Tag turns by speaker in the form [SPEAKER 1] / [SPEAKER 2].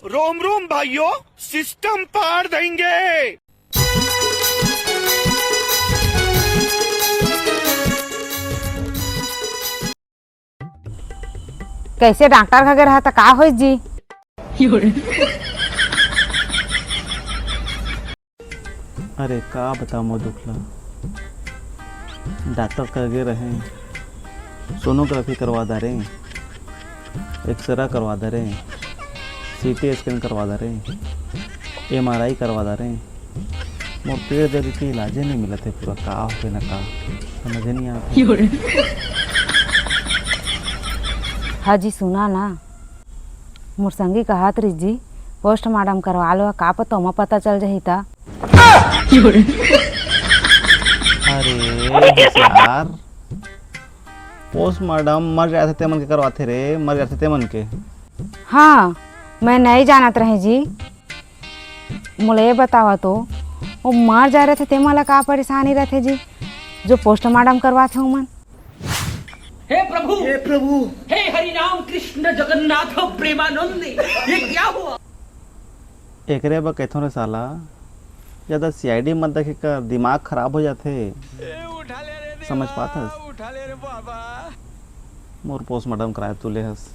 [SPEAKER 1] रोम रोम भाइयों, सिस्टम पार देंगे।
[SPEAKER 2] कैसे डॉक्टर का रहा था का हो जी?
[SPEAKER 3] अरे का बता मो दुखला, डॉक्टर का गे रहे, सोनोग्राफी करवा दा रहे, एक्सरा करवा दा रहे, सीटी स्कैन करवा दा रहे, एमआरआई करवा दा रहे। मोर पेट दर्द के इलाजे नहीं मिला थे, पूरा का हो ना का समझ नहीं आता।
[SPEAKER 2] हाँ जी सुना ना, मोर संगी कहत रही जी पोस्टमार्टम करवा लो, का पता चल जाही था।
[SPEAKER 3] अरे होशियार, पोस्टमार्टम मर जाते थे मन के करवाते रे, मर जाते थे मन के।
[SPEAKER 2] हाँ मैं नहीं जानत रही जी, मोले बतावा तो वो मर जा रहे थे ते मला का परेशानी रहते जी जो पोस्टमार्टम करवाते हो मन।
[SPEAKER 4] हे प्रभु, हे हरि राम कृष्ण जगन्नाथ प्रेमानंद, ये क्या हुआ?
[SPEAKER 3] एकरे बा कैथों रे साला, ज्यादा सीआईडी मत देखे कर दिमाग खराब हो जाते, समझ पाता। मोर पोस्टमार्टम कराए तू ले हस।